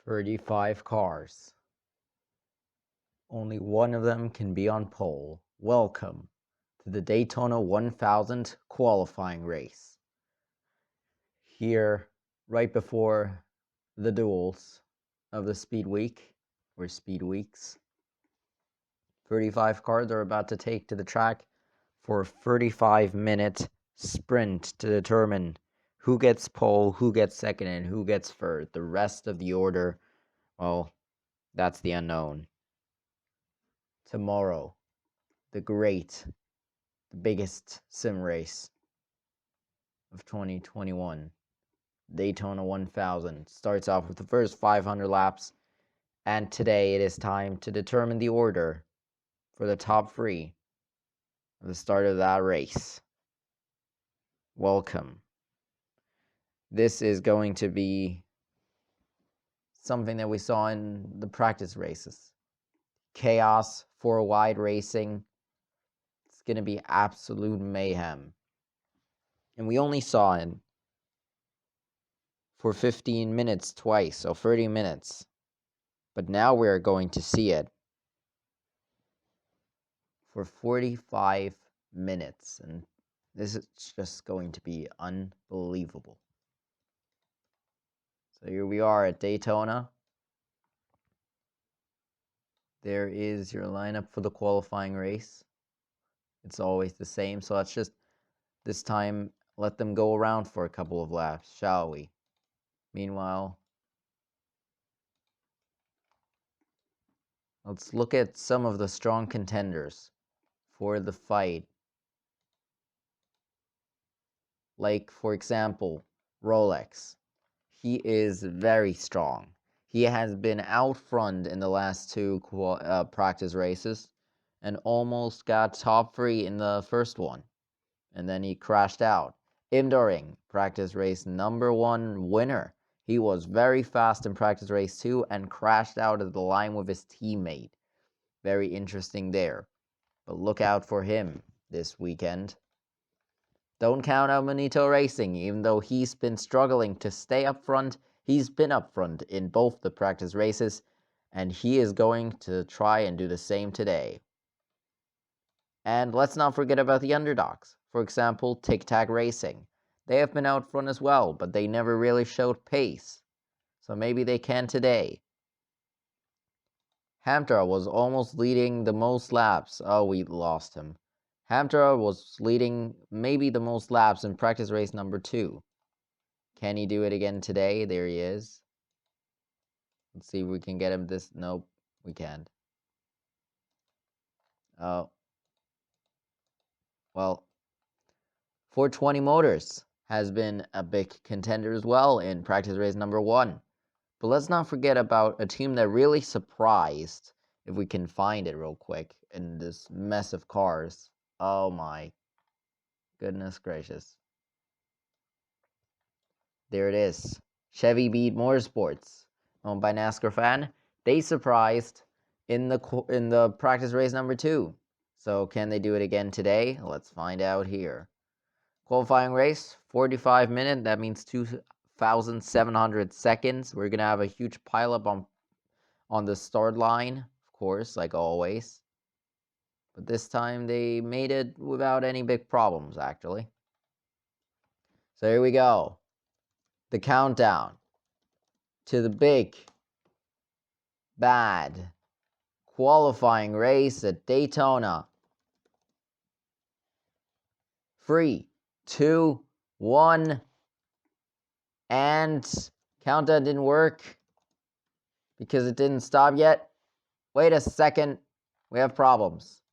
35 cars. Only one of them can be on pole. Welcome to the Daytona 1000 qualifying race. Here, right before the duels of the Speed Week, or Speed Weeks, 35 cars are about to take to the track for a 35-minute sprint to determine who gets pole, who gets second, and who gets third. The rest of the order, well, that's the unknown. Tomorrow, the biggest sim race of 2021, Daytona 1000, starts off with the first 500 laps, and today it is time to determine the order for the top three at the start of that race. Welcome. This is going to be something that we saw in the practice races. Chaos, four-wide racing. It's going to be absolute mayhem. And we only saw it for 15 minutes twice, so 30 minutes. But now we're going to see it for 45 minutes. And this is just going to be unbelievable. So here we are at Daytona. There is your lineup for the qualifying race. It's always the same, so let's just, this time, let them go around for a couple of laps, shall we? Meanwhile, let's look at some of the strong contenders for the fight. Like, for example, Rolex. He is very strong. He has been out front in the last two practice races and almost got top 3 in the first one. And then he crashed out. Imdoring, practice race number 1 winner. He was very fast in practice race 2 and crashed out at the line with his teammate. Very interesting there. But look out for him this weekend. Don't count out Manito Racing, even though he's been struggling to stay up front. He's been up front in both the practice races, and he is going to try and do the same today. And let's not forget about the underdogs. For example, Tic Tac Racing. They have been out front as well, but they never really showed pace. So maybe they can today. Hamter was almost leading the most laps. Oh, we lost him. Hamter was leading maybe the most laps in practice race number 2. Can he do it again today? There he is. Let's see if we can get him this. Nope, we can't. Oh. Well, 420 Motors has been a big contender as well in practice race number 1. But let's not forget about a team that really surprised, if we can find it real quick, in this mess of cars. Oh my goodness gracious. There it is. Chevy Beat Motorsports, owned by NASCAR fan. They surprised in the practice race number 2. So can they do it again today? Let's find out here. Qualifying race, 45 minutes. That means 2,700 seconds. We're going to have a huge pileup on the start line, of course, like always. But this time they made it without any big problems, actually. So here we go. The countdown to the big, bad qualifying race at Daytona. 3, 2, 1, and countdown didn't work because it didn't stop yet. Wait a second, we have problems.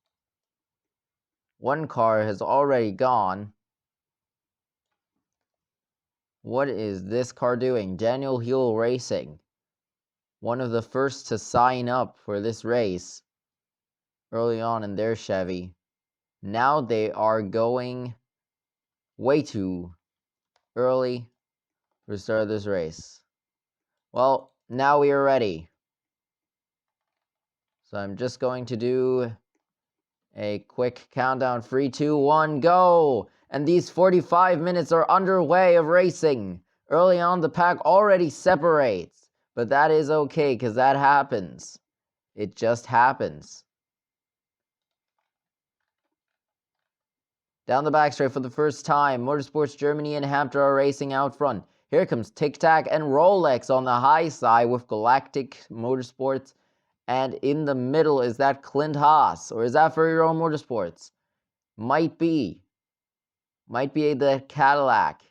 One car has already gone. What is this car doing? Daniel Huel Racing, one of the first to sign up for this race early on in their Chevy. Now they are going way too early for the start of this race. Well, now we are ready. So I'm just going to do a quick countdown. 3, 2, 1, go! And these 45 minutes are underway of racing. Early on, the pack already separates. But that is okay, because that happens. It just happens. Down the backstraight for the first time, Motorsports Germany and Hampton are racing out front. Here comes Tic Tac and Rolex on the high side with Galactic Motorsports. And in the middle, is that Clint Haas? Or is that for your own Motorsports? Might be. Might be the Cadillac.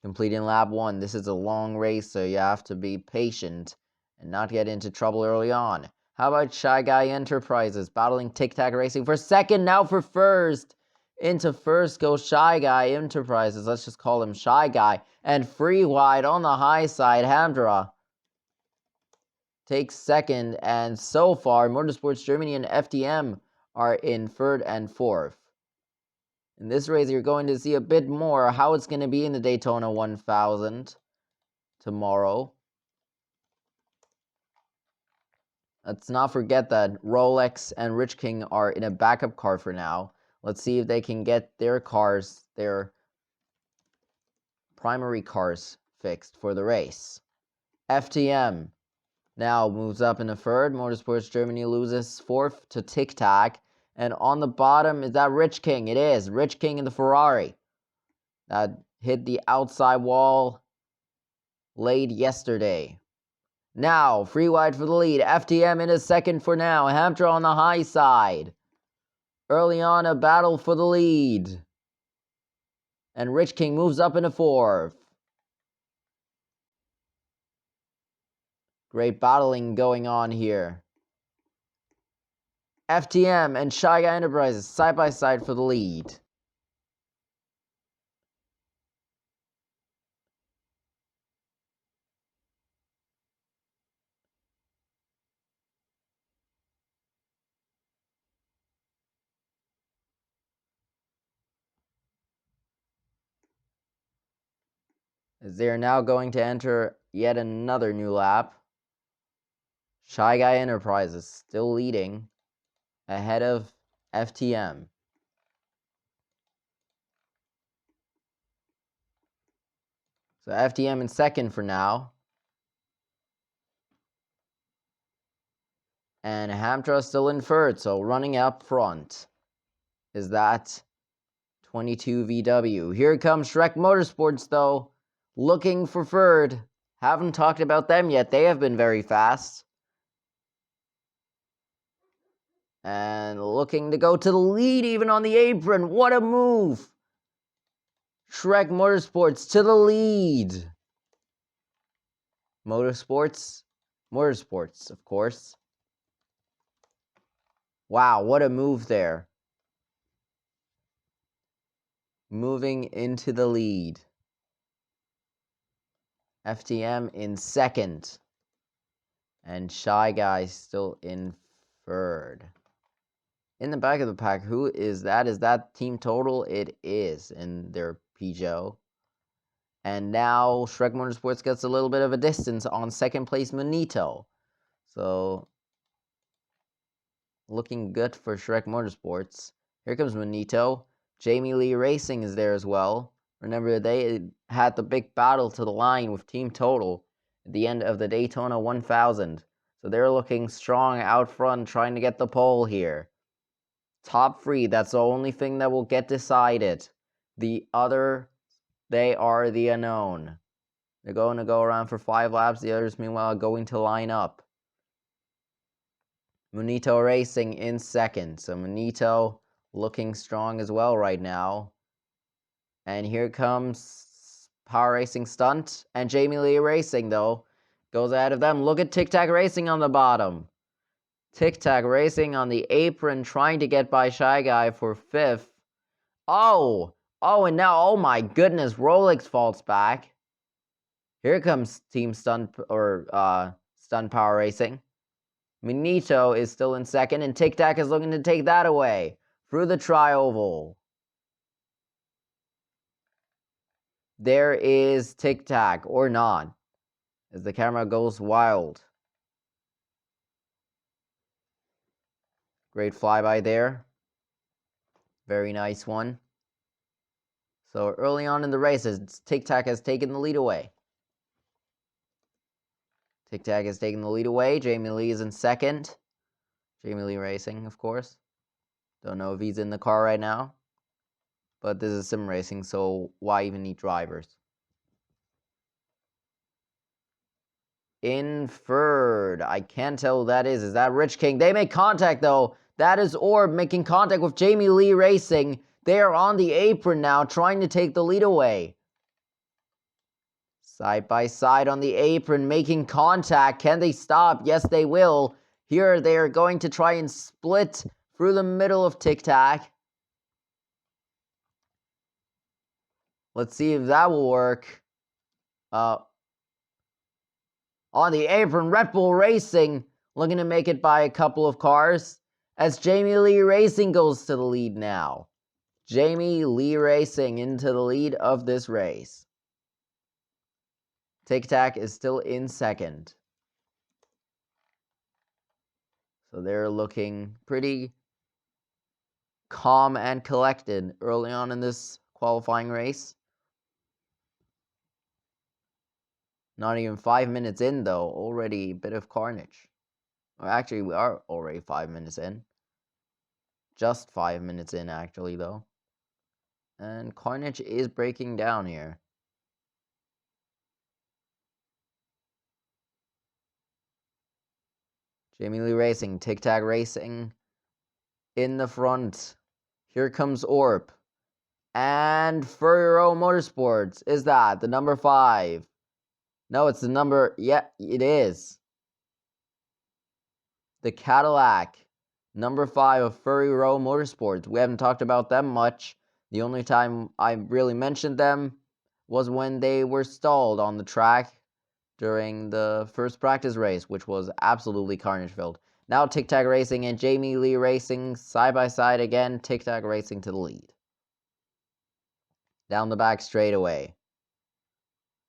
Completing lap 1. This is a long race, so you have to be patient and not get into trouble early on. How about Shy Guy Enterprises battling Tic Tac Racing for second, now for first. Into first goes Shy Guy Enterprises. Let's just call him Shy Guy. And free wide on the high side, Hamdra takes second. And so far, Motorsports Germany and FDM are in third and fourth. In this race, you're going to see a bit more how it's going to be in the Daytona 1000 tomorrow. Let's not forget that Rolex and Rich King are in a backup car for now. Let's see if they can get their cars, their primary cars, fixed for the race. FTM now moves up in the third. Motorsports Germany loses fourth to Tic Tac. And on the bottom, is that Rich King? It is. Rich King in the Ferrari. That hit the outside wall late yesterday. Now, free wide for the lead. FTM in a second for now. Hampton on the high side. Early on, a battle for the lead. And Rich King moves up in a fourth. Great battling going on here. FTM and Shy Guy Enterprises side by side for the lead. As they are now going to enter yet another new lap. Shy Guy Enterprises still leading ahead of FTM. So FTM in second for now. And Hamtra still in third, so running up front is that 22 VW. Here comes Shrek Motorsports, though, looking for third. Haven't talked about them yet. They have been very fast. And looking to go to the lead even on the apron. What a move! Shrek Motorsports to the lead. Motorsports, of course. Wow, what a move there. Moving into the lead. FTM in second. And Shy Guy still in third. In the back of the pack, who is that? Is that Team Total? It is in their Peugeot. And now Shrek Motorsports gets a little bit of a distance on second place Monito. So looking good for Shrek Motorsports. Here comes Monito. Jamie Lee Racing is there as well. Remember, they had the big battle to the line with Team Total at the end of the Daytona 1000. So they're looking strong out front, trying to get the pole here. Top three, that's the only thing that will get decided. The other, they are the unknown. They're going to go around for 5 laps. The others, meanwhile, are going to line up. Monito Racing in second. So Monito looking strong as well right now. And here comes Power Racing Stunt. And Jamie Lee Racing, though, goes ahead of them. Look at Tic Tac Racing on the bottom. Tic Tac Racing on the apron, trying to get by Shy Guy for fifth. Oh, and now, oh my goodness, Rolex falls back. Here comes Team Stunt, or Stunt Power Racing. Monito is still in second, and Tic Tac is looking to take that away through the tri-oval. There is Tic Tac, or not, as the camera goes wild. Great flyby there. Very nice one. So early on in the race, Tic Tac has taken the lead away. Tic Tac is taking the lead away. Jamie Lee is in second. Jamie Lee Racing, of course. Don't know if he's in the car right now. But this is sim racing, so why even need drivers? In third, I can't tell who that is. Is that Rich King? They make contact, though. That is Orb making contact with Jamie Lee Racing. They are on the apron now, trying to take the lead away. Side by side on the apron, making contact. Can they stop? Yes, they will. Here, they are going to try and split through the middle of Tic Tac. Let's see if that will work. On the apron, Red Bull Racing looking to make it by a couple of cars as Jamie Lee Racing goes to the lead now. Jamie Lee Racing into the lead of this race. Tic Tac is still in second. So they're looking pretty calm and collected early on in this qualifying race. Not even 5 minutes in, though. Already a bit of carnage. Or actually, we are already 5 minutes in. Just 5 minutes in, actually, though. And carnage is breaking down here. Jamie Lee Racing, Tic Tac Racing in the front. Here comes Orp. And Furro Motorsports. Is that the number 5? No, it's the number... Yeah, it is. The Cadillac. Number 5 of Furry Row Motorsports. We haven't talked about them much. The only time I really mentioned them was when they were stalled on the track during the first practice race, which was absolutely carnage-filled. Now Tic Tac Racing and Jamie Lee Racing side by side again. Tic Tac Racing to the lead. Down the back straightaway.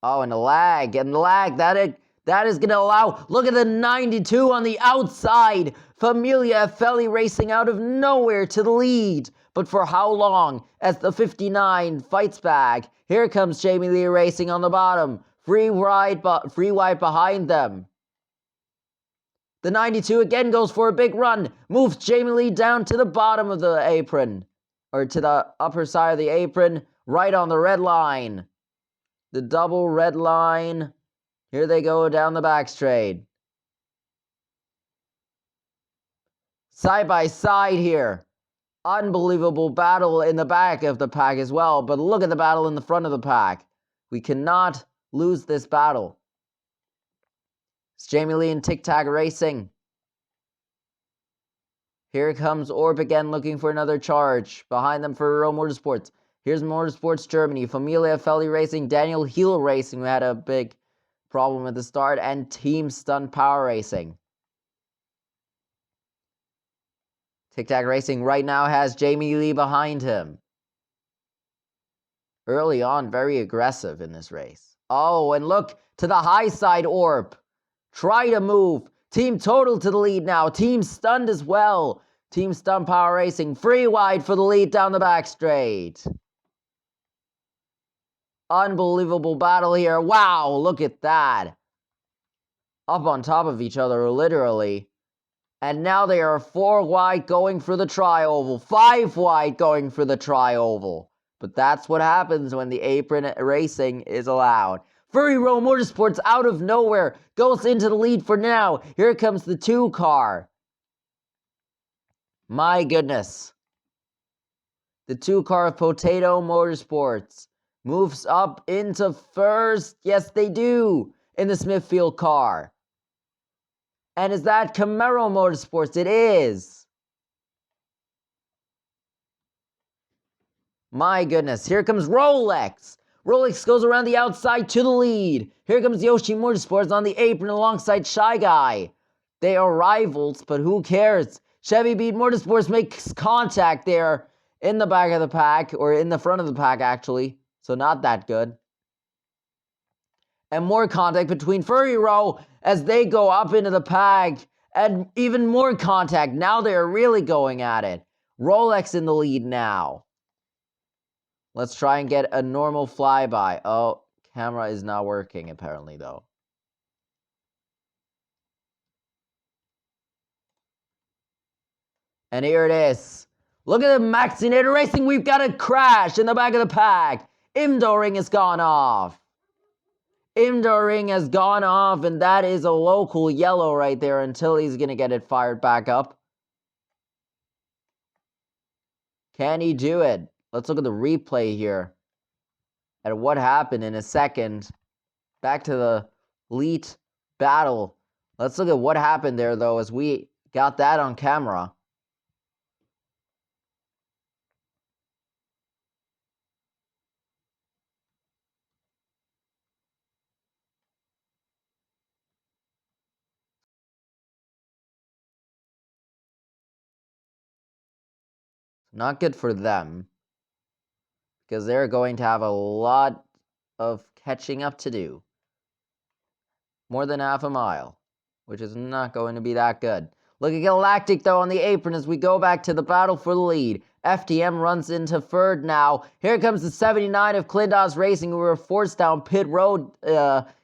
Oh, and the lag, that is going to allow, look at the 92 on the outside. Familia Feli Racing out of nowhere to the lead. But for how long? As the 59 fights back. Here comes Jamie Lee Racing on the bottom. Free wide behind them. The 92 again goes for a big run. Moves Jamie Lee down to the bottom of the apron. Or to the upper side of the apron. Right on the red line. The double red line. Here they go down the back straight. Side by side here. Unbelievable battle in the back of the pack as well. But look at the battle in the front of the pack. We cannot lose this battle. It's Jamie Lee and Tic Tac Racing. Here comes Orb again looking for another charge. Behind them for Real Motorsports. Here's Motorsports Germany. Familia Feli Racing. Daniel Heel Racing, who had a big problem at the start. And Team Stunt Power Racing. Tic Tac Racing right now has Jamie Lee behind him. Early on, very aggressive in this race. Oh, and look to the high side, Orb. Try to move. Team Total to the lead now. Team Stunned as well. Team Stunt Power Racing free wide for the lead down the back straight. Unbelievable battle here. Wow, look at that. Up on top of each other, literally. And now they are 4 wide going for the tri-oval. 5 wide going for the tri-oval. But that's what happens when the apron racing is allowed. Furry Row Motorsports out of nowhere goes into the lead for now. Here comes the 2 car. My goodness. The 2 car of Potato Motorsports moves up into first. Yes, they do. In the Smithfield car. And is that Camaro Motorsports? It is. My goodness. Here comes Rolex. Rolex goes around the outside to the lead. Here comes Yoshi Motorsports on the apron alongside Shy Guy. They are rivals, but who cares? Chevy Beat Motorsports makes contact there in the back of the pack, or in the front of the pack, actually. So not that good. And more contact between Furry Row as they go up into the pack. And even more contact. Now they're really going at it. Rolex in the lead now. Let's try and get a normal flyby. Oh, camera is not working apparently though. And here it is. Look at the Maxinator Racing. We've got a crash in the back of the pack. Imdoring has gone off. Imdoring has gone off, and that is a local yellow right there until he's going to get it fired back up. Can he do it? Let's look at the replay here at what happened in a second. Back to the elite battle. Let's look at what happened there, though, as we got that on camera. Not good for them, because they're going to have a lot of catching up to do. More than half a mile, which is not going to be that good. Look at Galactic, though, on the apron as we go back to the battle for the lead. FTM runs into third now. Here comes the 79 of Clindos Racing, who were forced down pit road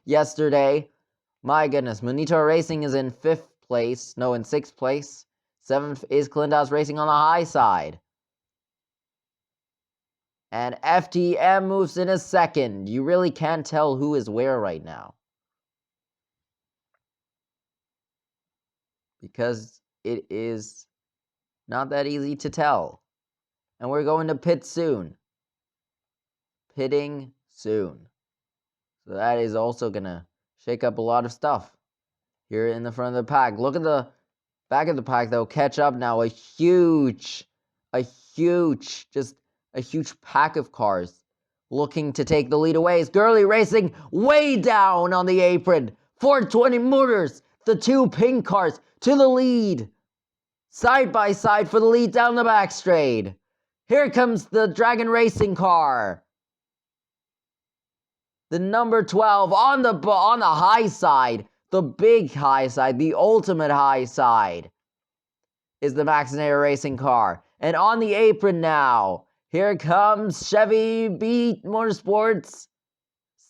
yesterday. My goodness, Monitor Racing is in 5th place. No, in 6th place. 7th is Clindos Racing on the high side. And FTM moves in a second. You really can't tell who is where right now, because it is not that easy to tell. And we're going to pit soon. Pitting soon. So that is also going to shake up a lot of stuff here in the front of the pack. Look at the back of the pack, though. Catch up now. A huge pack of cars looking to take the lead away. It's Gurley Racing way down on the apron. 420 Motors, the two pink cars to the lead. Side by side for the lead down the back straight. Here comes the Dragon Racing car. The number 12 on the high side, the big high side, the ultimate high side, is the Maxinator Racing car. And on the apron now, here comes Chevy Beat Motorsports,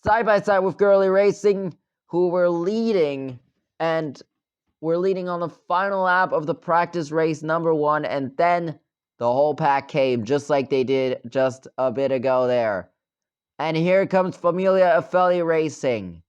side by side with Gurley Racing, who were leading, and we're leading on the final lap of the practice race number 1, and then the whole pack came, just like they did just a bit ago there. And here comes Familia Affili Racing.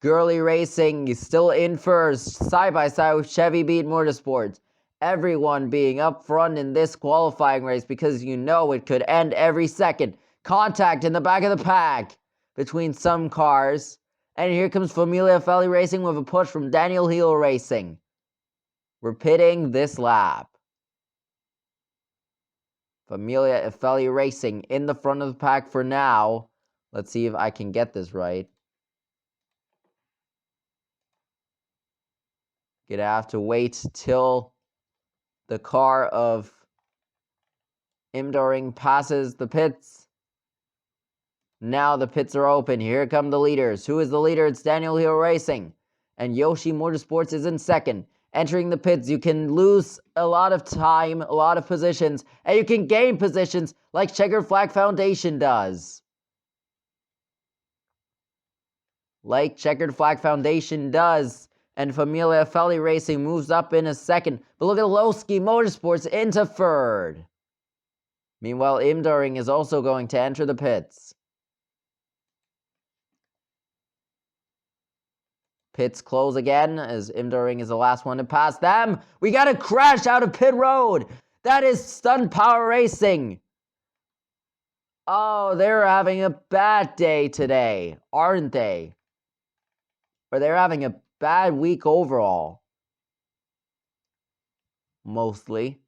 Gurley Racing is still in first, side by side with Chevy Beat Motorsports. Everyone being up front in this qualifying race, because you know it could end every second. Contact in the back of the pack between some cars. And here comes Familia Affili Racing with a push from Daniel Heel Racing. We're pitting this lap. Familia Affili Racing in the front of the pack for now. Let's see if I can get this right. Gonna have to wait till the car of Imdoring passes the pits. Now the pits are open. Here come the leaders. Who is the leader? It's Daniel Heel Racing. And Yoshi Motorsports is in second. Entering the pits, you can lose a lot of time, a lot of positions, and you can gain positions like Checkered Flag Foundation does. And Familia Affili Racing moves up in a second. But look at Lowski Motorsports into third. Meanwhile, Imdoring is also going to enter the pits. Pits close again as Imdoring is the last one to pass them. We got a crash out of pit road. That is Stunt Power Racing. Oh, they're having a bad day today, aren't they? Or they're having a bad week overall. Mostly.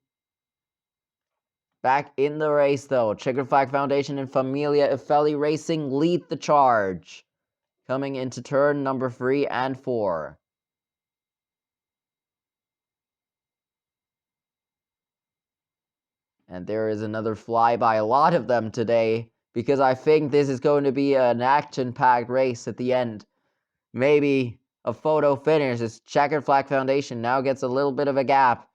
Back in the race, though. Checkered Flag Foundation and Familia Affili Racing lead the charge, coming into turn number 3 and 4. And there is another flyby, a lot of them today, because I think this is going to be an action-packed race at the end. Maybe a photo finish as Checkered Flag Foundation now gets a little bit of a gap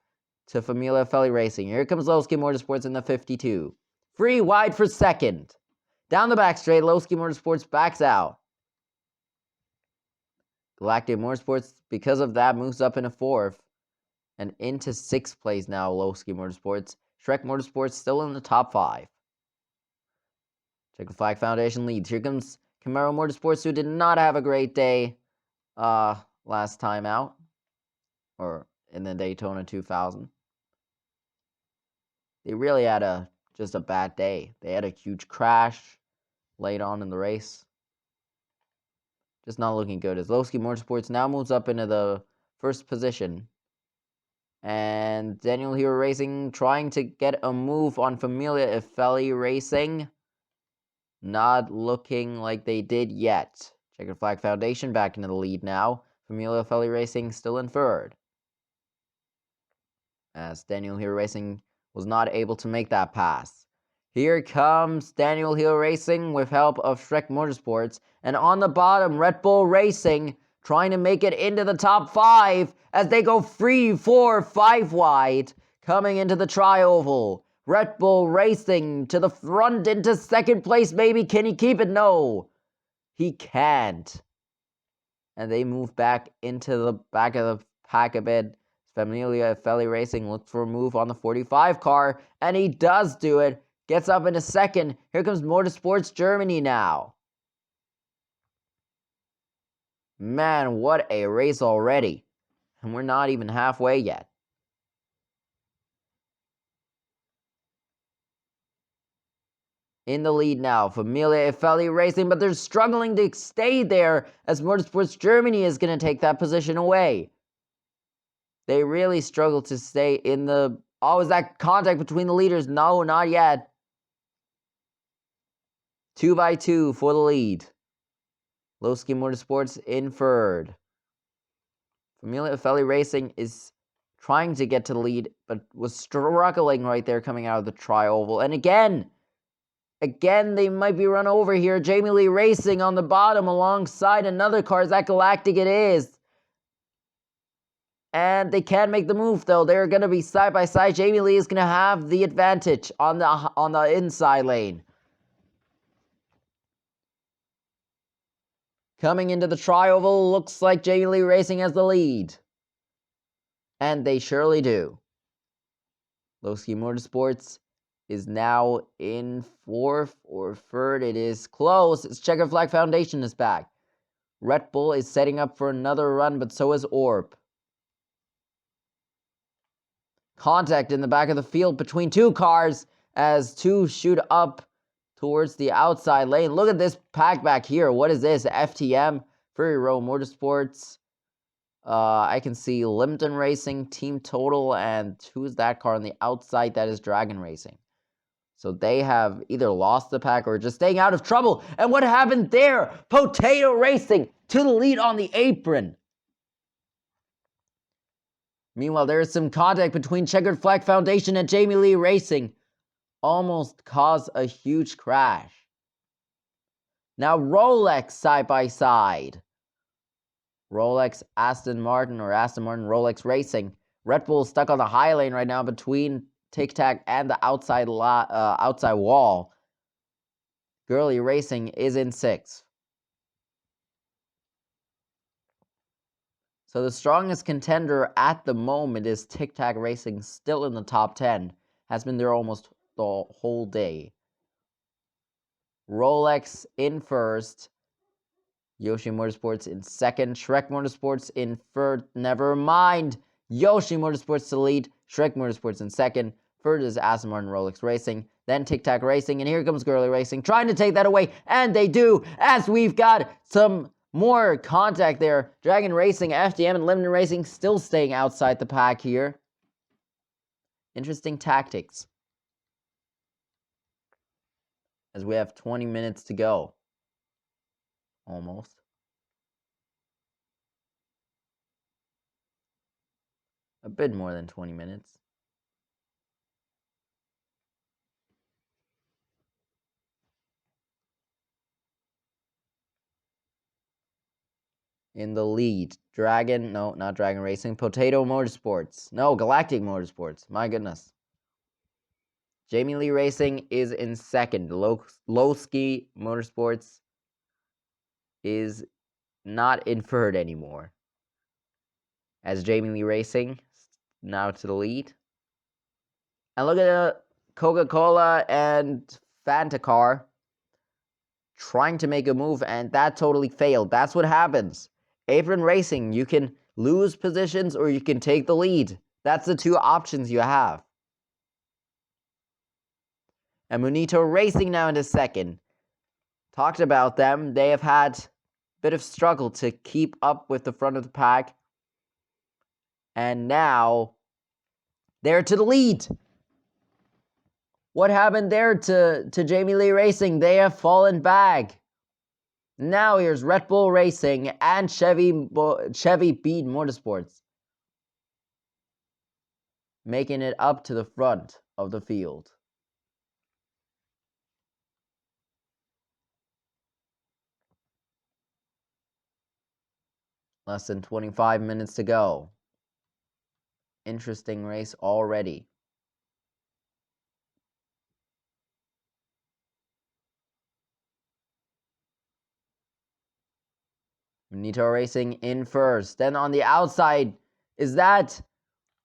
to Familia Affili Racing. Here comes Lowski Motorsports in the 52. Free wide for second. Down the back straight, Lowski Motorsports backs out. Galactic Motorsports, because of that, moves up in a 4th. And into 6th place now, Lowski Motorsports. Shrek Motorsports still in the top 5. Checker Flag Foundation leads. Here comes Camaro Motorsports, who did not have a great day last time out, or in the Daytona 2000. They really had just a bad day. They had a huge crash late on in the race. Just not looking good. As Lowski Motorsports now moves up into the 1st position. And Daniel Hero Racing trying to get a move on Familia Ifeli Racing. Not looking like they did yet. Checkered Flag Foundation back into the lead now. Familia Ifeli Racing still in 3rd. As Daniel Hero Racing was not able to make that pass. Here comes Daniel Hero Racing with help of Shrek Motorsports. And on the bottom, Red Bull Racing trying to make it into the top 5 as they go 3, 4, 5 wide coming into the tri-oval. Red Bull Racing to the front into 2nd place, maybe. Can he keep it? No, he can't. And they move back into the back of the pack a bit. Familia Ifeli Racing looks for a move on the 45 car, and he does do it. Gets up into 2nd. Here comes Motorsports Germany now. Man, what a race already. And we're not even halfway yet. In the lead now, Familia Ifeli Racing, but they're struggling to stay there as Motorsports Germany is going to take that position away. They really struggle to stay in the... Oh, is that contact between the leaders? No, not yet. 2 by 2 for the lead. Lowski Motorsports in 3rd. Familia Ifeli Racing is trying to get to the lead, but was struggling right there coming out of the tri-oval. And again, they might be run over here. Jamie Lee Racing on the bottom alongside another car. Is that Galactic? It is. And they can't make the move, though. They're going to be side by side. Jamie Lee is going to have the advantage on the inside lane. Coming into the tri-oval, looks like Jamie Lee Racing has the lead. And they surely do. Lowski Motorsports is now in 4th or 3rd. It is close. It's Checkered Flag Foundation is back. Red Bull is setting up for another run, but so is Orb. Contact in the back of the field between 2 cars as 2 shoot up towards the outside lane. Look at this pack back here. What is this? FTM, Fury Road Motorsports. I can see Limpton Racing, Team Total, and who's that car on the outside? That is Dragon Racing. So they have either lost the pack or just staying out of trouble. And what happened there? Potato Racing to the lead on the apron. Meanwhile, there is some contact between Checkered Flag Foundation and Jamie Lee Racing. Almost caused a huge crash. Now Rolex side by side. Rolex, Aston Martin, or Aston Martin, Rolex Racing. Red Bull stuck on the high lane right now between Tic Tac and the outside wall. Girly Racing is in 6th. So the strongest contender at the moment is Tic Tac Racing, still in the top 10. Has been there almost the whole day. Rolex in 1st. Yoshi Motorsports in 2nd. Shrek Motorsports in 3rd. Never mind. Yoshi Motorsports to lead. Shrek Motorsports in 2nd. 3rd is Aston Martin Rolex Racing. Then Tic Tac Racing. And here comes Girly Racing trying to take that away. And they do, as we've got some more contact there. Dragon Racing, FDM, and Limpton Racing still staying outside the pack here. Interesting tactics. As we have 20 minutes to go. Almost. A bit more than 20 minutes. In the lead, not Dragon Racing, Potato Motorsports. No, Galactic Motorsports. My goodness. Jamie Lee Racing is in 2nd. Lowski Motorsports is not in 3rd anymore. As Jamie Lee Racing now to the lead. And look at the Coca-Cola and Fanta car trying to make a move, and that totally failed. That's what happens. Apron racing, you can lose positions or you can take the lead. That's the two options you have. And Munito Racing now into second. Talked about them. They have had a bit of struggle to keep up with the front of the pack. And now they're to the lead. What happened there to Jamie Lee Racing? They have fallen back. Now here's Red Bull Racing and Chevy Beat Motorsports making it up to the front of the field. Less than 25 minutes to go. Interesting race already. Nito Racing in first. Then on the outside, is that?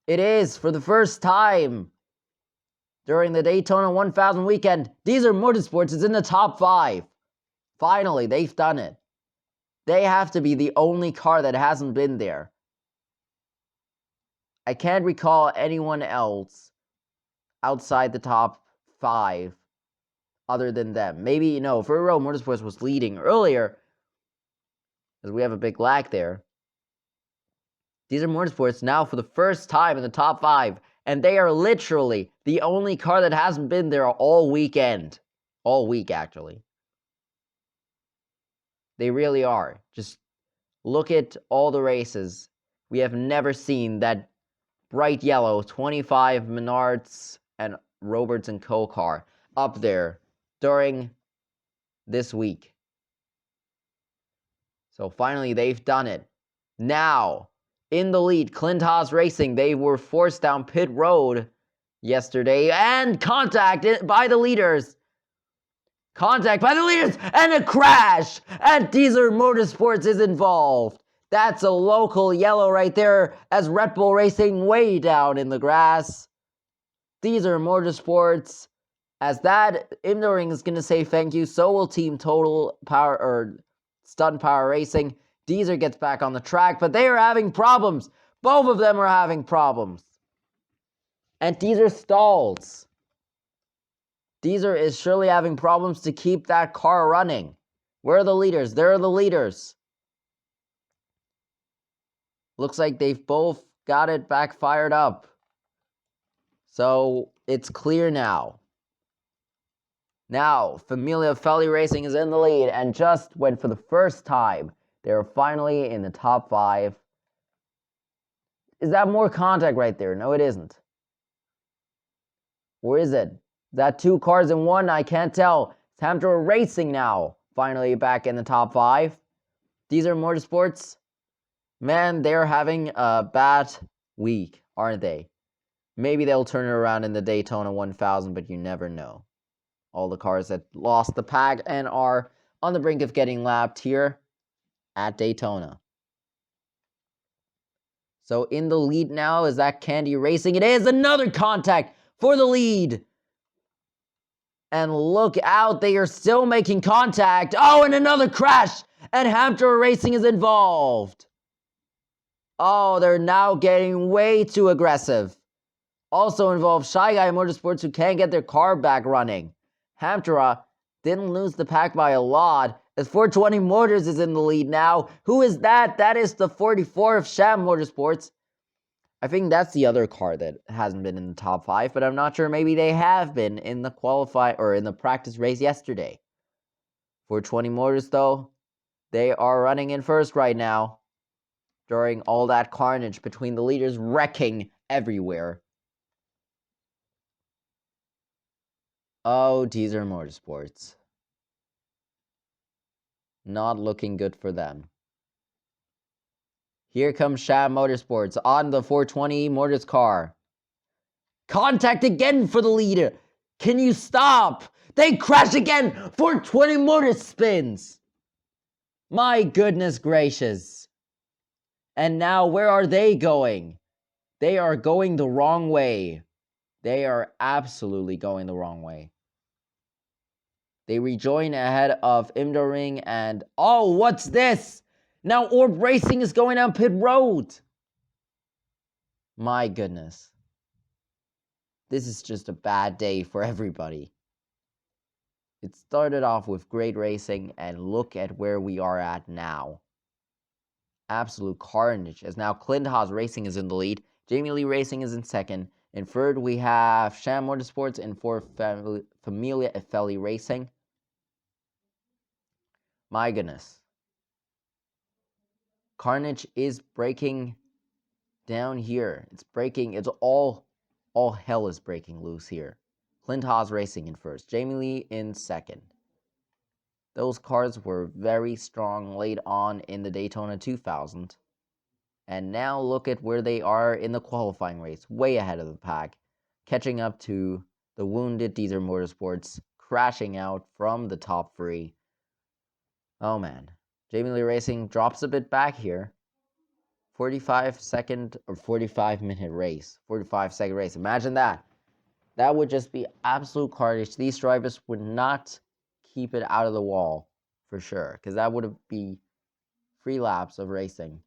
It is, for the first time during the Daytona 1000 weekend. Diesel Motorsports is in the top 5. Finally, they've done it. They have to be the only car that hasn't been there. I can't recall anyone else outside the top 5 other than them. Maybe, FTSRL Motorsports was leading earlier, because we have a big lag there. Diesel Motorsports now for the first time in the top 5, and they are literally the only car that hasn't been there all weekend. All week, actually. They really are. Just look at all the races. We have never seen that bright yellow 25 Menards and Roberts & Co. car up there during this week. So finally, they've done it. Now, in the lead, Clint Haas Racing. They were forced down pit road yesterday, and contact by the leaders. Contact by the leaders, and a crash, and Diesel Motorsports is involved. That's a local yellow right there, as Red Bull Racing way down in the grass. Diesel Motorsports, as that in the ring is going to say thank you, so will Team Total Power, or Stunt Power Racing. Diesel gets back on the track, but they are having problems. Both of them are having problems. And Diesel stalls. Diesel is surely having problems to keep that car running. Where are the leaders? There are the leaders. Looks like they've both got it back fired up. So it's clear now. Now, Familia Feli Racing is in the lead and just went for the first time. They're finally in the top 5. Is that more contact right there? No, it isn't. Or is it? That 2 cars in 1? I can't tell. Hamilton Racing now, finally back in the top 5. Diesel Motorsports, man, they're having a bad week, aren't they? Maybe they'll turn it around in the Daytona 1000, but you never know. All the cars that lost the pack and are on the brink of getting lapped here at Daytona. So in the lead now, is that Candy Racing? It is another contact for the lead. And look out, they are still making contact. Oh, and another crash. And Hamter Racing is involved. Oh, they're now getting way too aggressive. Also involves Shy Guy Motorsports, who can't get their car back running. Hamtara didn't lose the pack by a lot, as 420 Motors is in the lead now. Who is that? That is the 44 of Sham Motorsports. I think that's the other car that hasn't been in the top 5, but I'm not sure. Maybe they have been in the in the practice race yesterday. 420 Motors, though, they are running in first right now during all that carnage between the leaders wrecking everywhere. Oh, Diesel Motorsports. Not looking good for them. Here comes Sham Motorsports on the 420 Motors car. Contact again for the leader. Can you stop? They crash again. 420 Motors spins. My goodness gracious. And now where are they going? They are going the wrong way. They are absolutely going the wrong way. They rejoin ahead of Imdo Ring and... Oh, what's this? Now Orb Racing is going down pit road. My goodness. This is just a bad day for everybody. It started off with great racing, and look at where we are at now. Absolute carnage, as now Clint Haas Racing is in the lead. Jamie Lee Racing is in second. In third, we have Sham Motorsports. In fourth, Familia Efeli Racing. My goodness. Carnage is breaking down here. It's breaking. It's all hell is breaking loose here. Clint Haas Racing in first. Jamie Lee in second. Those cars were very strong late on in the Daytona 2000. And now look at where they are in the qualifying race. Way ahead of the pack. Catching up to the wounded Deezer Motorsports. Crashing out from the top three. Oh man. Jamie Lee Racing drops a bit back here. 45-second or 45-minute race. 45-second race. Imagine that. That would just be absolute carnage. These drivers would not keep it out of the wall for sure. Because that would be 3 laps of racing.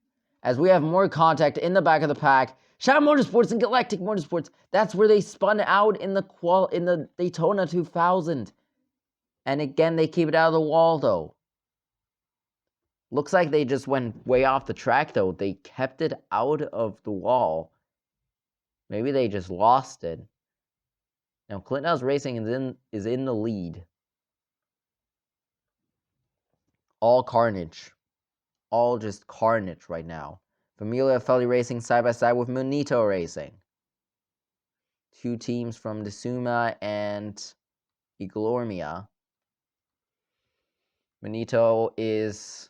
As we have more contact in the back of the pack. Sham Motorsports and Galactic Motorsports. That's where they spun out in the Daytona 2000. And again, they keep it out of the wall, though. Looks like they just went way off the track, though. They kept it out of the wall. Maybe they just lost it. Now, Clint Haas Racing is in the lead. All carnage. All just carnage right now. Familia Efeli Racing side by side with Monito Racing. 2 teams from Desuma and Iglormia. Monito is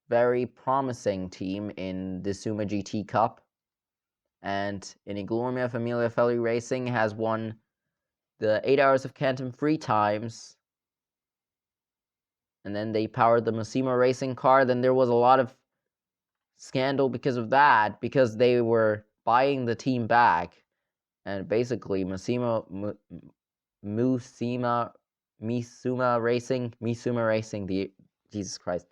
very promising team in Desuma GT Cup. And in Iglormia, Familia Efeli Racing has won the 8 Hours of Canton 3 times. And then they powered the Mosima Racing car. Then there was a lot of scandal because of that, because they were buying the team back. And basically, Misuma Racing, Jesus Christ,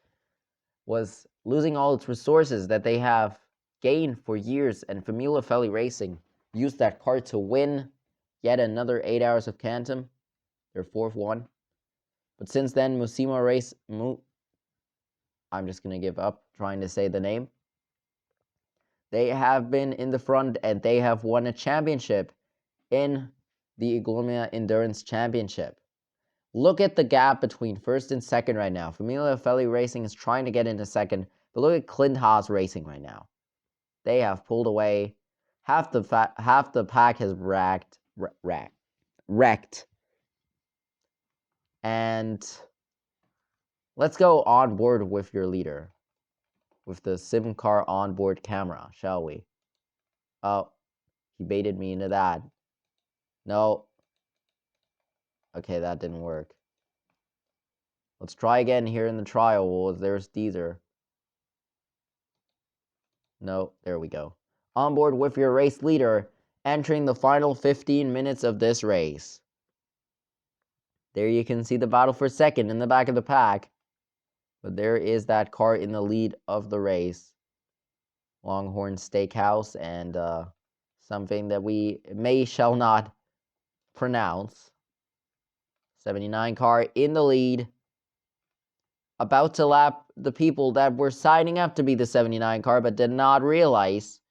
was losing all its resources that they have gained for years. And Familia Efeli Racing used that car to win yet another 8 Hours of Canton, their 4th one. But since then, I'm just going to give up trying to say the name. They have been in the front, and they have won a championship in the Iglormia Endurance Championship. Look at the gap between first and second right now. Familia Efeli Racing is trying to get into second, but look at Clint Haas Racing right now. They have pulled away. Half the pack has wrecked. And let's go on board with your leader, with the sim car onboard camera, shall we? Oh, he baited me into that. No. Okay, that didn't work. Let's try again here in the trial. There's Deezer. No, there we go. On board with your race leader, entering the final 15 minutes of this race. There you can see the battle for second in the back of the pack. But there is that car in the lead of the race. Longhorn Steakhouse and something that we shall not pronounce. 79 car in the lead. About to lap the people that were signing up to be the 79 car, but did not realize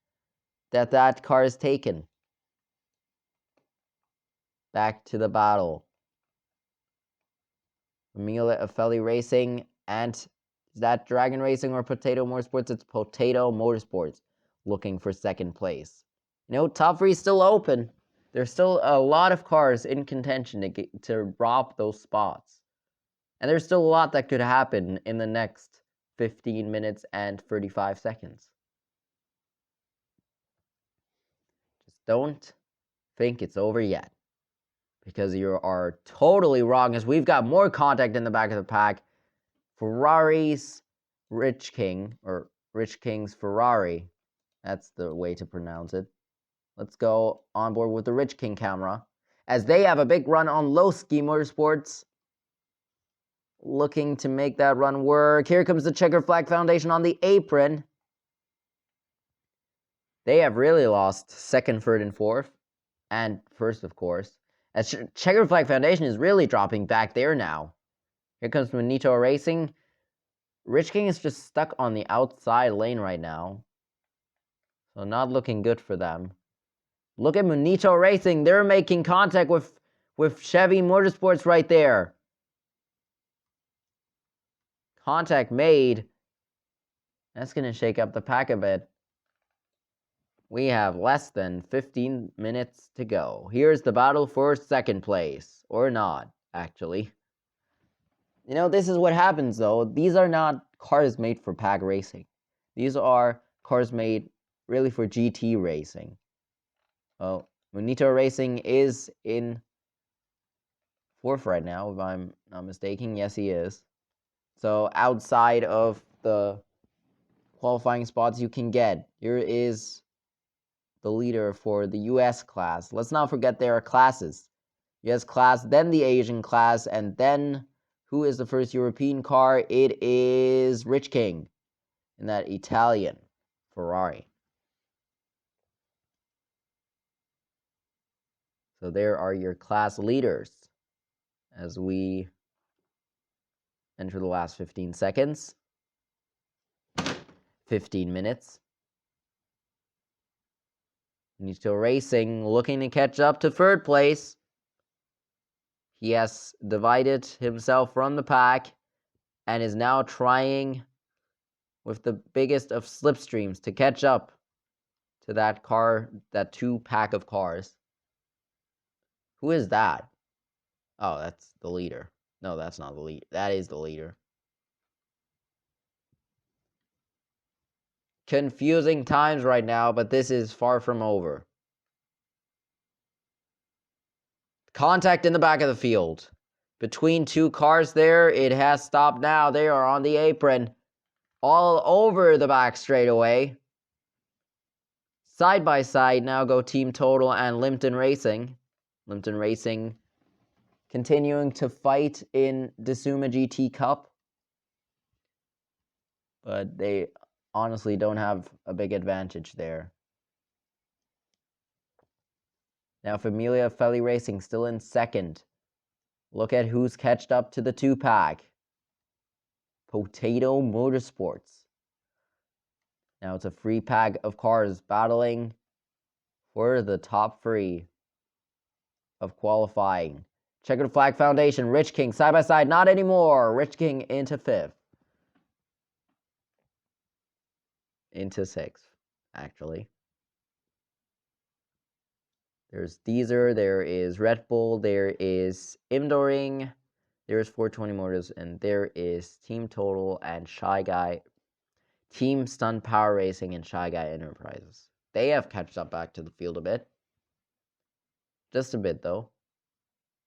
that that car is taken. Back to the battle. Familia Efeli Racing, and is that Dragon Racing or Potato Motorsports? It's Potato Motorsports looking for second place. You know, top 3 is still open. There's still a lot of cars in contention to rob those spots. And there's still a lot that could happen in the next 15 minutes and 35 seconds. Just don't think it's over yet, because you are totally wrong, as we've got more contact in the back of the pack. Ferrari's Rich King, or Rich King's Ferrari, That's the way to pronounce it. Let's go on board with the Rich King camera, as they have a big run on Lowski Motorsports. Looking to make that run work. Here comes the Checkered Flag Foundation on the apron. They have really lost second, third, and fourth. And first, of course. As Checkered Flag Foundation is really dropping back there now. Here comes Bonito Racing. Rich King is just stuck on the outside lane right now. So not looking good for them. Look at Bonito Racing. They're making contact with Chevy Motorsports right there. Contact made. That's going to shake up the pack a bit. We have less than 15 minutes to go. Here's the battle for second place. Or not, actually. You know, this is what happens, though. These are not cars made for pack racing. These are cars made really for GT racing. Well, Bonito Racing is in fourth right now, if I'm not mistaken. Yes, he is. So outside of the qualifying spots you can get, here is the leader for the US class. Let's not forget there are classes. US class, then the Asian class, and then who is the first European car? It is Rich King in that Italian Ferrari. So there are your class leaders as we enter the last 15 seconds. 15 minutes. Bonito Racing looking to catch up to third place. He has divided himself from the pack and is now trying with the biggest of slipstreams to catch up to that car, that two pack of cars. Who is that? Oh, that's the leader. No, that's not the leader. That is the leader. Confusing times right now, but this is far from over. Contact in the back of the field. Between two cars there, it has stopped now. They are on the apron. All over the back straightaway. Side by side now go Team Total and Limpton Racing. Limpton Racing continuing to fight in Disuma GT Cup. But they honestly don't have a big advantage there. Now Familia Feli Racing still in second. Look at who's catched up to the two-pack. Potato Motorsports. Now it's a free pack of cars battling for the top three of qualifying. Checkered Flag Foundation, Rich King side by side, not anymore. Rich King into fifth. Into sixth, actually. There's Deezer, there is Red Bull, there is Imdoring, there is 420 Motors, and there is Team Total and Shy Guy, Team Stunt Power Racing and Shy Guy Enterprises. They have catched up back to the field a bit. Just a bit, though.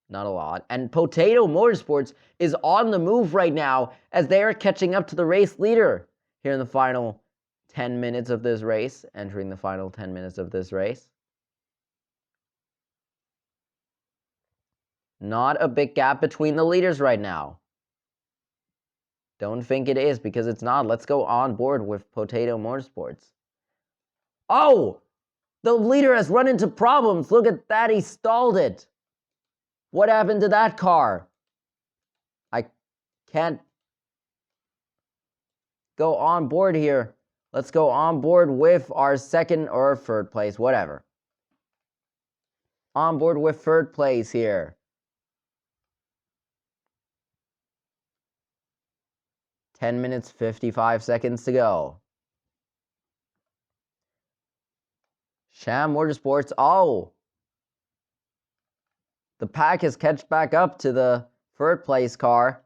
Not a lot. And Potato Motorsports is on the move right now as they are catching up to the race leader here in the final 10 minutes of this race, entering the final 10 minutes of this race. Not a big gap between the leaders right now. Don't think it is, because it's not. Let's go on board with Potato Motorsports. Oh! The leader has run into problems. Look at that. He stalled it. What happened to that car? I can't go on board here. Let's go on board with our second or third place, whatever. On board with third place here. 10 minutes, 55 seconds to go. Sham Motorsports. Oh! The pack has catched back up to the third place car.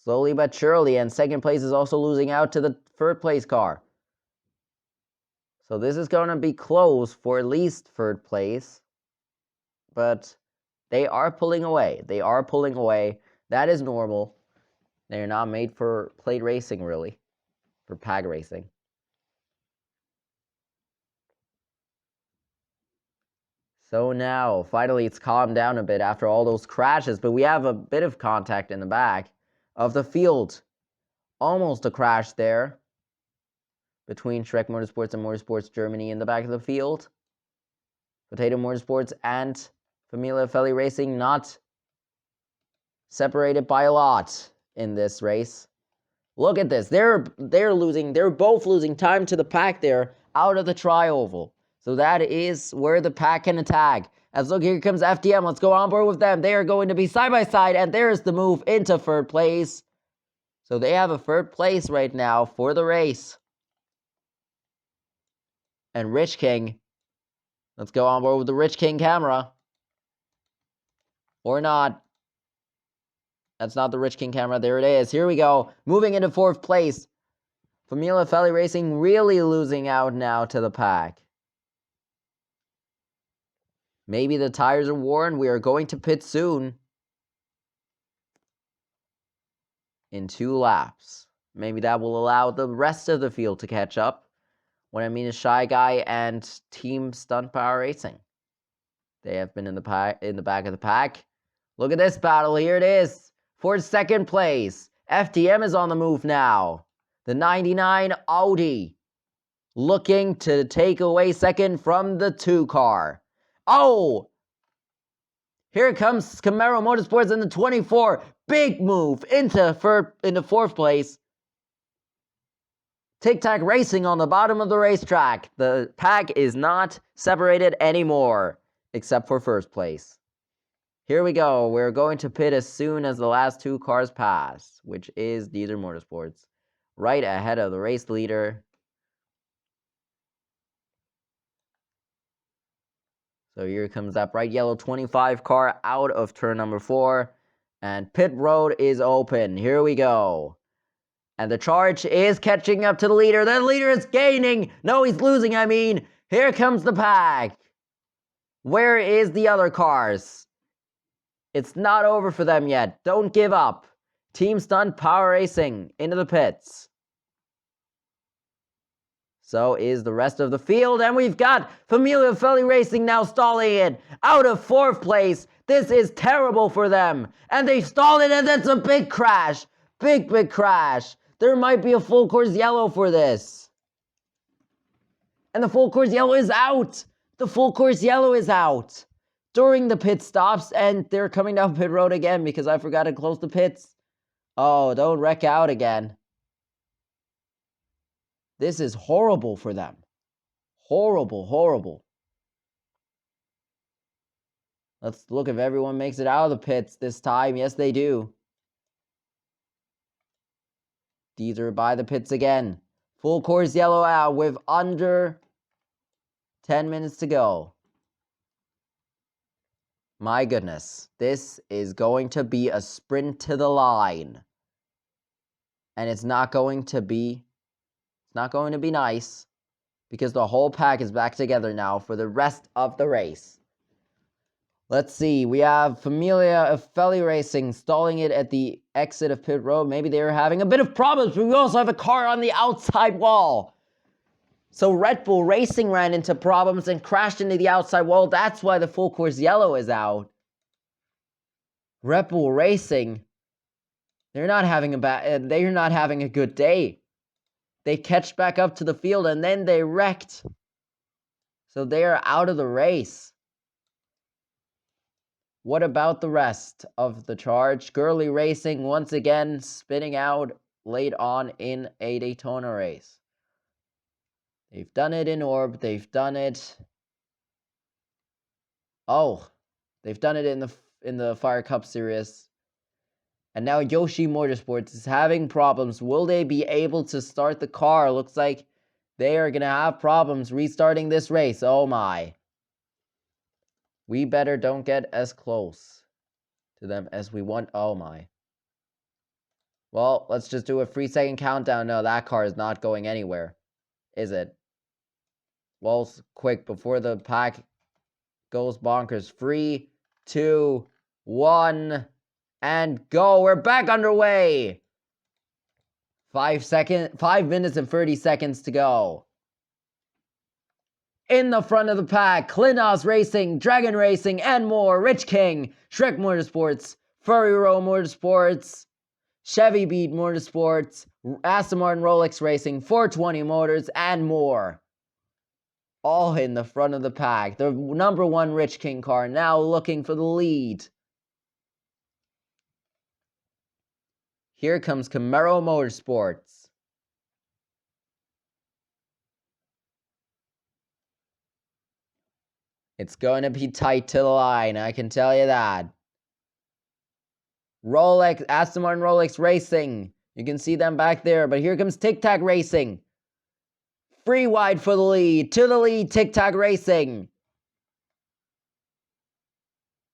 Slowly but surely, and second place is also losing out to the third place car. So this is going to be close for at least third place. But they are pulling away. They are pulling away. That is normal. They're not made for plate racing, really. For pack racing. So now, finally, it's calmed down a bit after all those crashes, but we have a bit of contact in the back of the field. Almost a crash there between Shrek Motorsports and Motorsports Germany in the back of the field. Potato Motorsports and Familia Feli Racing not separated by a lot in this race. Look at this. They're both losing time to the pack there out of the tri-oval. So that is where the pack can attack. As look, here comes FDM. Let's go on board with them. They are going to be side by side, and there's the move into third place. So they have a third place right now for the race. And Rich King, let's go on board with the Rich King camera. Or not. That's not the Rich King camera. There it is. Here we go. Moving into fourth place. Familia Feli Racing really losing out now to the pack. Maybe the tires are worn. We are going to pit soon. In 2 laps. Maybe that will allow the rest of the field to catch up. What I mean is Shy Guy and Team Stunt Power Racing. They have been in the back of the pack. Look at this battle. Here it is. For second place. FTM is on the move now. The 99 Audi. Looking to take away second from the 2 car. Oh! Here comes Camaro Motorsports in the 24. Big move into fourth place. Tic Tac Racing on the bottom of the racetrack. The pack is not separated anymore, except for first place. Here we go. We're going to pit as soon as the last 2 cars pass, which is Deezer Motorsports. Right ahead of the race leader. So here comes that bright yellow 25 car out of turn number 4. And pit road is open. Here we go. And the charge is catching up to the leader. The leader is gaining. No, he's losing, I mean. Here comes the pack. Where is the other cars? It's not over for them yet. Don't give up. Team Stunt Power Racing into the pits. So is the rest of the field, and we've got Familia Feli Racing now stalling it out of fourth place. This is terrible for them, and they stalled it, and that's a big crash. Big crash. There might be a full course yellow for this. And the full course yellow is out. The full course yellow is out during the pit stops, and they're coming down pit road again because I forgot to close the pits. Oh, don't wreck out again. This is horrible for them. Horrible. Let's look if everyone makes it out of the pits this time. Yes, they do. These are by the pits again. Full course yellow out with under 10 minutes to go. My goodness. This is going to be a sprint to the line. And it's not going to be nice, because the whole pack is back together now for the rest of the race. Let's see. We have Familia Feli Racing stalling it at the exit of pit road. Maybe they were having a bit of problems, but we also have a car on the outside wall. So Red Bull Racing ran into problems and crashed into the outside wall. That's why the full course yellow is out. Red Bull Racing, they're not having a good day. They catched back up to the field, and then they wrecked. So they are out of the race. What about the rest of the charge? Gurley Racing, once again, spinning out late on in a Daytona race. They've done it in Orb. They've done it... Oh, they've done it in the Fire Cup Series. And now Yoshi Motorsports is having problems. Will they be able to start the car? Looks like they are going to have problems restarting this race. Oh my. We better don't get as close to them as we want. Oh my. Well, let's just do a 3-second countdown. No, that car is not going anywhere, is it? Well, quick, before the pack goes bonkers. 3, 2, 1... and go. We're back underway. 5 minutes and 30 seconds to go. In the front of the pack, Klinos Racing, Dragon Racing, and more. Rich King, Shrek Motorsports, Furry Row Motorsports, Chevy Beat Motorsports, Aston Martin Rolex Racing, 420 Motors, and more. All in the front of the pack. The number 1 Rich King car now looking for the lead. Here comes Camaro Motorsports. It's going to be tight to the line, I can tell you that. Rolex, Aston Martin Rolex Racing. You can see them back there, but here comes Tic Tac Racing. Free wide for the lead. To the lead, Tic Tac Racing.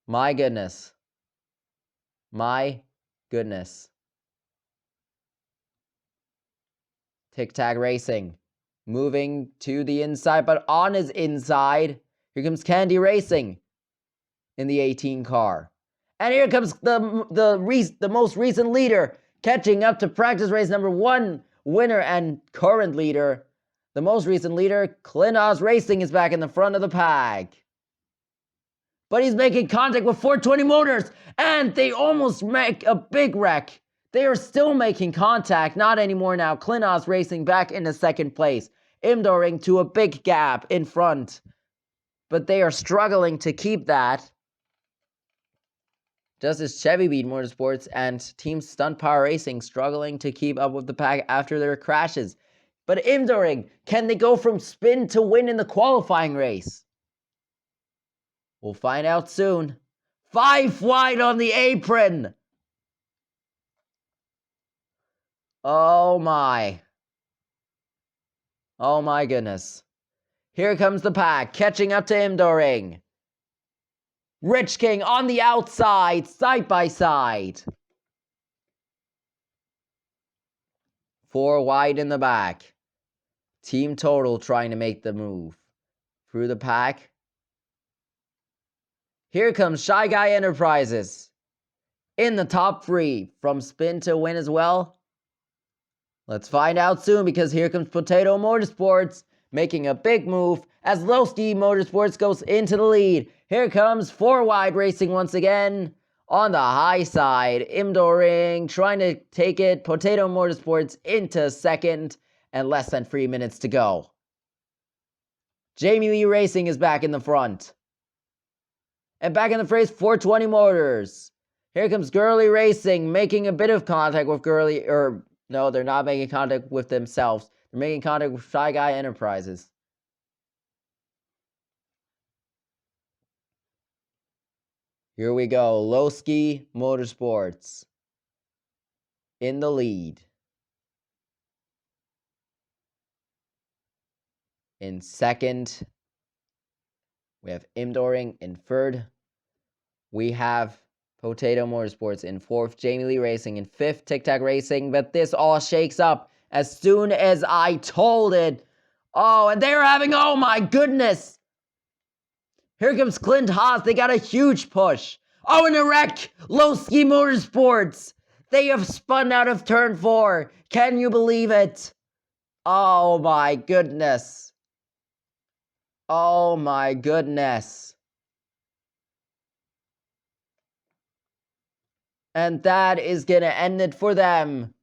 My goodness. My goodness. Tic Tac Racing. Moving to the inside, but on his inside, here comes Candy Racing in the 18 car. And here comes the most recent leader, catching up to practice race number 1 winner and current leader. The most recent leader, Klinos Racing, is back in the front of the pack. But he's making contact with 420 Motors, and they almost make a big wreck. They are still making contact, not anymore now. Klinos Racing back into second place, Imdoring to a big gap in front. But they are struggling to keep that. Just as Chevy Beat Motorsports and Team Stunt Power Racing struggling to keep up with the pack after their crashes. But Imdoring, can they go from spin to win in the qualifying race? We'll find out soon. 5 wide on the apron. Oh my. Oh my goodness. Here comes the pack, catching up to Imdoring. Rich King on the outside, side by side. 4 wide in the back. Team Total trying to make the move. Through the pack. Here comes Shy Guy Enterprises. In the top 3, from spin to win as well. Let's find out soon, because here comes Potato Motorsports making a big move as Lowski Motorsports goes into the lead. Here comes 4 wide racing once again on the high side. Imdoring trying to take it. Potato Motorsports into second and less than 3 minutes to go. Jamie Lee Racing is back in the front. And back in the race, 420 Motors. Here comes Girly Racing making a bit of contact with Girly, no, they're not making contact with themselves. They're making contact with Shy Guy Enterprises. Here we go. Lowski Motorsports in the lead. In second, we have Imdoring in third. We have Potato Motorsports in fourth. Jamie Lee Racing in fifth. Tic Tac Racing. But this all shakes up as soon as I told it. Oh, and they're having, oh my goodness. Here comes Clint Haas. They got a huge push. Oh, and a wreck. Lowski Motorsports. They have spun out of turn 4. Can you believe it? Oh my goodness. Oh my goodness. And that is going to end it for them.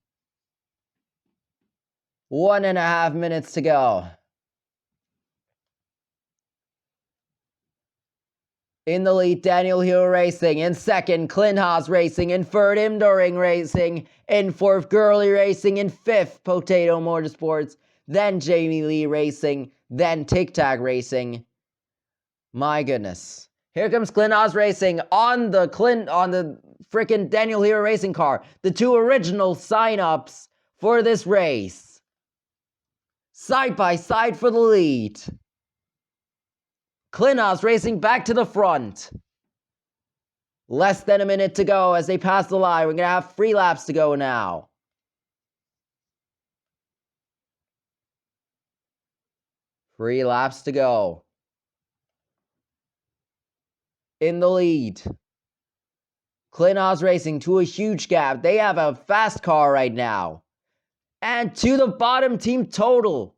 1.5 minutes to go. In the lead, Daniel Hill Racing. In second, Clint Haas Racing. In third, Imdoring Racing. In fourth, Girly Racing. In fifth, Potato Motorsports. Then Jamie Lee Racing. Then Tic Tac Racing. My goodness. Here comes Clint Haas Racing on the frickin' Daniel Hill Racing car. The 2 original sign-ups for this race. Side by side for the lead. Clint Haas Racing back to the front. Less than a minute to go as they pass the line. We're going to have 3 laps to go now. Three laps to go. In the lead. Clint Haas Racing to a huge gap. They have a fast car right now. And to the bottom, Team Total.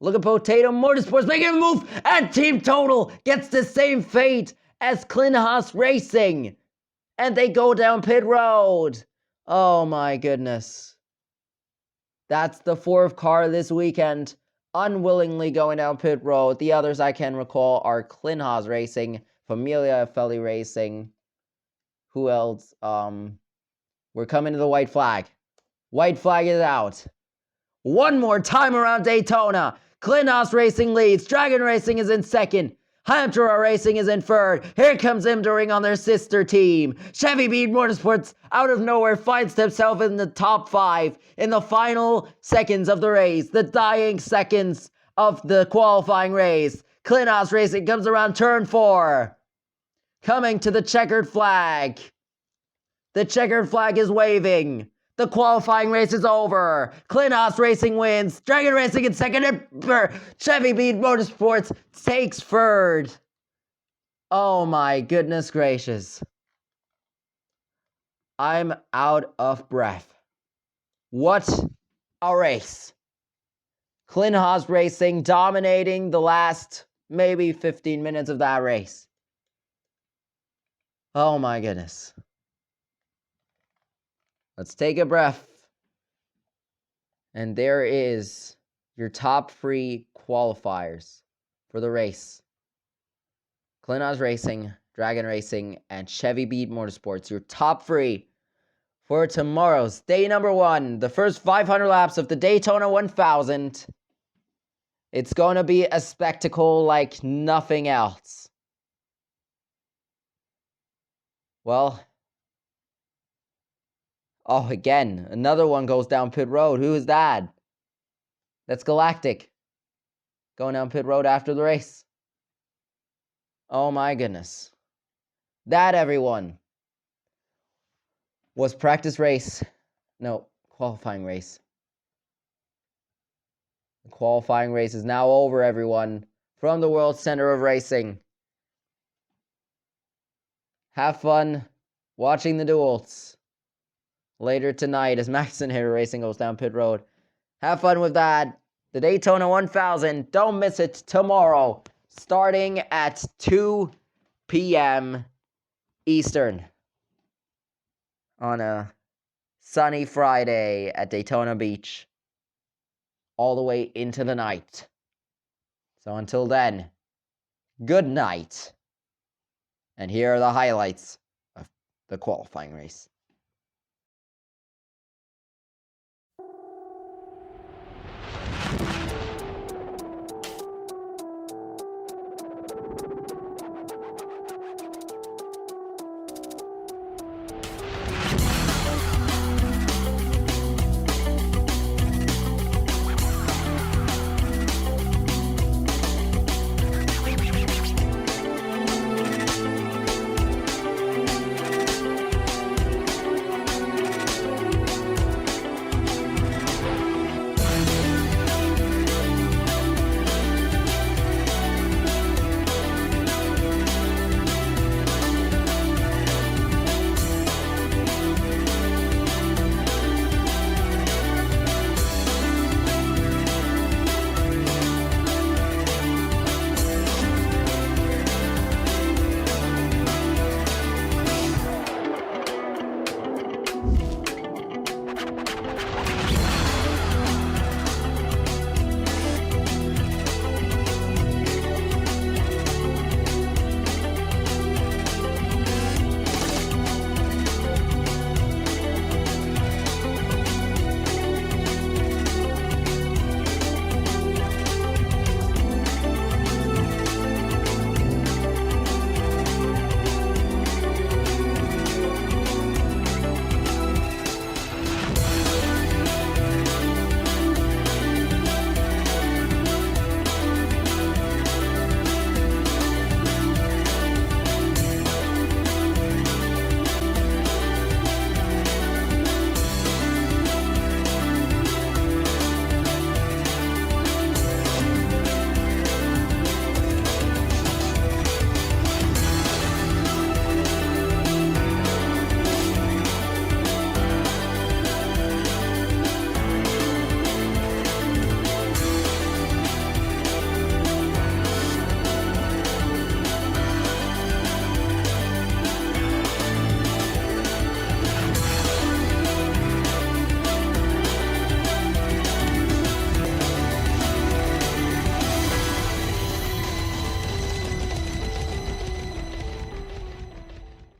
Look at Potato Motorsports making a move, and Team Total gets the same fate as Haas Racing. And they go down pit road. Oh my goodness. That's the fourth car this weekend, unwillingly going down pit road. The others I can recall are Haas Racing, Familia Feli Racing. Who else? We're coming to the white flag. White flag is out. One more time around Daytona. Haas Racing leads. Dragon Racing is in second. Hunter Racing is in third. Here comes Imdering on their sister team. Chevy Beat Motorsports out of nowhere finds himself in the top 5 in the final seconds of the race. The dying seconds of the qualifying race. Haas Racing comes around turn 4. Coming to the checkered flag. The checkered flag is waving. The qualifying race is over. Haas Racing wins. Dragon Racing in second. And Chevy Beat Motorsports takes third. Oh my goodness gracious. I'm out of breath. What a race. Haas Racing dominating the last maybe 15 minutes of that race. Oh my goodness. Let's take a breath. And there is your top 3 qualifiers for the race. Haas Racing, Dragon Racing, and Chevy Beat Motorsports. Your top 3 for tomorrow's day number 1. The first 500 laps of the Daytona 1000. It's going to be a spectacle like nothing else. Well, oh, again, another one goes down pit road. Who is that? That's Galactic. Going down pit road after the race. Oh my goodness. That, everyone, was practice race. No, qualifying race. The qualifying race is now over, everyone. From the World Center of Racing. Have fun watching the duels later tonight as Max and Hero Racing goes down pit road. Have fun with that. The Daytona 1000. Don't miss it tomorrow, starting at 2 p.m. Eastern on a sunny Friday at Daytona Beach, all the way into the night. So until then, good night. And here are the highlights of the qualifying race.